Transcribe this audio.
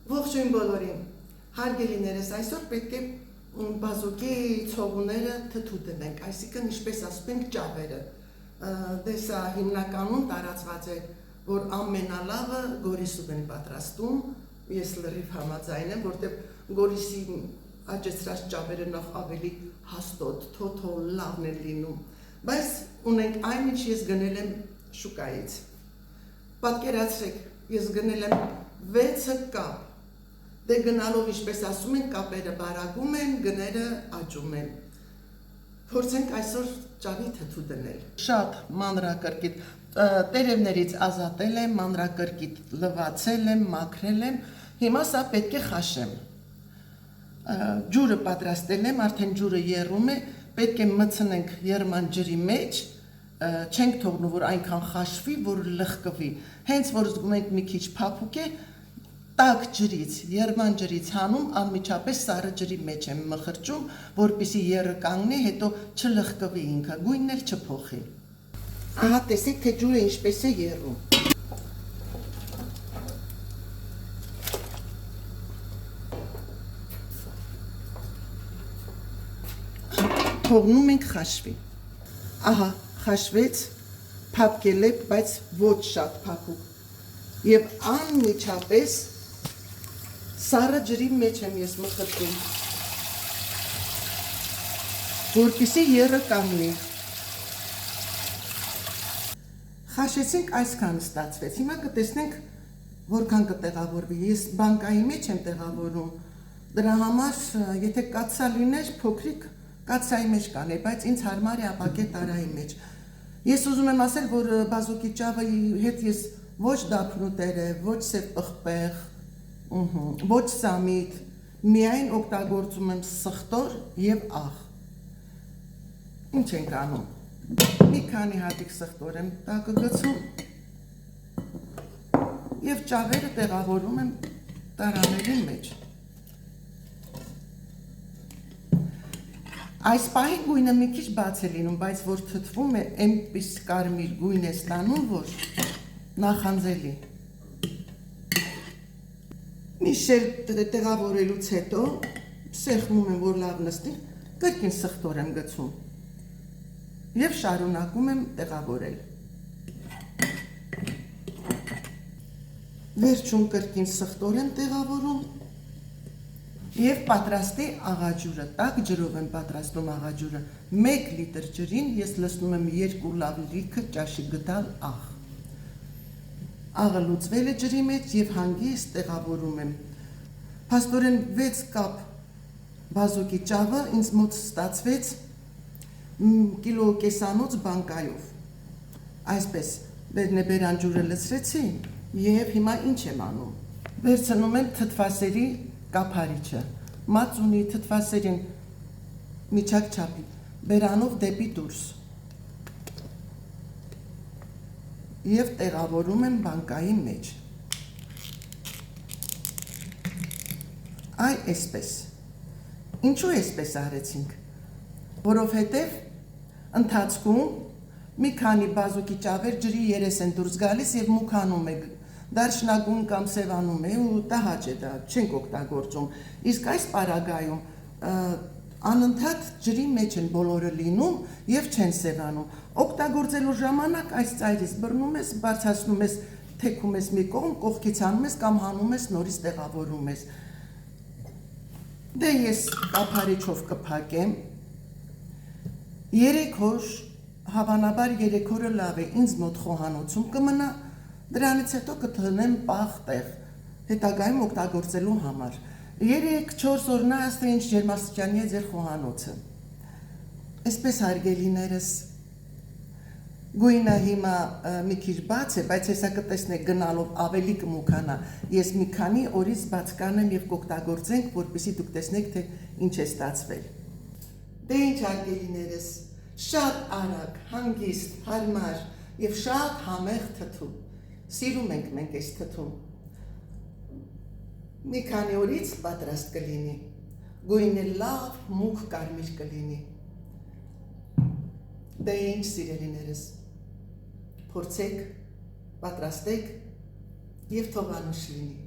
Ողջույն բոլորին, հարգելիներս, այսօր պետք է բազուկի ցողունները թթու դնենք, այսինքն ինչպես ասում ենք ճավերը։ Դե սա հիմնականում տարածված է, որ ամենալավը գորիսով են պատրաստում, ես լրիվ համաձայն եմ, որտեղ գորիսի աճեցրած ճավերը նախ ավելի հաստոտ, թոթո լավն են լինում, բայց ունենք այն, ինչ ես գնել եմ շուկայից։ Պատկերացրեք, ես գնել եմ 6 կապ, դե գնալով ինչպես ասում են, կապերը բարագում են, գները աճում են։ Փորձենք այսօր ճավի թթու դնել։ Շատ մանրակրկիտ, տերևներից ազատել եմ, մանրակրկիտ լվացել եմ, մաքրել եմ, հիմա սա պետք է խաշեմ։ Ջուրը պատրաստել եմ, արդեն ջուրը եռում է, պետք է մտցնենք եռման ջրի մեջ, չենք թողնում, որ այնքան խաշվի, որ լղկվի։ Հենց որ զգում ենք մի քիչ փափուկ է, տաք ջրից, եռման ջրից հանում, անմիջապես սառը ջրի մեջ եմ մխրճում, որպեսզի եռը կանգնի, հետո չլղկվի ինքը, գույնն էլ չփոխի։ Ահա տեսեք, թե ջուրը ինչպես է եռում։ Թողնում ենք խաշվի։ Ահա, խաշվեց, փափկել է, բայց ոչ շատ փափուկ։ Եվ անմիջապես սառը ջրի մեջ եմ ես մխրճում, որպեսզի եռը կանգնի։ Խաշեցինք, այսքան ստացվեց։ Հիմա կտեսնենք, որքան կտեղավորվի։ Ես բանկայի մեջ եմ տեղավորում։ Դրա համար, եթե կաթսա լիներ, փոքրիկ կաթսայի մեջ կանեի, բայց ինձ հարմար է ապակե տարայի մեջ։ Ես ուզում եմ ասել, որ բազուկի ճավի հետ ես ոչ դափնուտեր է, ոչ սև պղպեղ, ոչ սամիտ, միայն օգտագործում եմ սխտոր և աղ։ Ինչ ենք անում։ Մի քանի հատիկ սխտոր եմ տակը գցում և ճավերը տեղավորում եմ տարաների մեջ։ Այս պահին գույնը մի քիչ բաց է լինում, բայց որ թթվում է, այնպես կարմիր գույն է ստանում, որ նախանձելի։ Մի շել տեղավորելուց հետո, սեղմում եմ, որ լավ նստի, կրկին սխտոր եմ գցում և շարունակում եմ տեղավորել։ Վերջում կրկին սխտոր եմ տեղավորում և պատրաստի աղաջուրը, տաք ջրով եմ պատրաստում աղաջուրը, 1 լիտր ջրին ես լցնում եմ 2 լավ լիքը ճաշի գդալ աղ։ Աղը լուծվել է ջրի մեջ և հանգիստ տեղավորում եմ։ Փաստորեն 6 կապ բազուկի ճավը ինձ մոտ ստացվեց կիլո կեսանոց բանկայով։ Այսպես, բերնեբերան ջուրը լցրեցի և հիմա ինչ եմ անում։ Վերցնում եմ թթվասերի կափարիչը, մածունի թթվասերին միջակ չափի, բերանով դեպի դուրս և տեղավորում եմ բանկայի մեջ։ Այ այսպես։ Ինչու այսպես արեցինք, որովհետև ընթացքում մի քանի բազուկի ճավեր ջրի երես են դուրս գալիս և մուքանում է, դարչնագույն կամ սևանում է ու տհաճ է դա, չենք օգտագործում, իսկ այս պարագայում անընդհատ ջրի մեջ են բոլորը լինում և չեն սևանում։ Օգտագործելու ժամանակ այս ծայրից բռնում ես, բարձրացնում ես, թեքում ես մի կողմ, կողքից հանում ես կամ հանում ես, նորից տեղավորում ես։ Դե ես կափարիչով կփակեմ, 3 օր, հավանաբար 3 օրը լավ է, ինձ մոտ խոհանոցում կմնա, դրանից հետո կթողնեմ պաղ տեղ, հետագայում օգտագործելու համար։ 3-4 օր նայած, թե ինչ ջերմաստիճանի է ձեր խոհանոցը։ Այսպես հարգելիներս, գույնը հիմա մի քիչ բաց է, բայց հեսա կտեսնեք գնալով ավելի կմուքանա։ Ես մի քանի օրից բաց կանեմ և կօգտագործենք, որպեսզի դուք տեսնեք, թե ինչ է ստացվել։ Դե ինչ հարգելիներս, շատ արագ, հանգիստ, հարմար և շատ համեղ թթու։ Սիրում ենք մենք այս թթուն։ Մի քանի օրից պատրաստ կլինի, գույնը լավ մուգ կարմիր կլինի։ Դե ինչ սիրելիներս, փորձեք, պատրաստեք և թողանուշ լինի։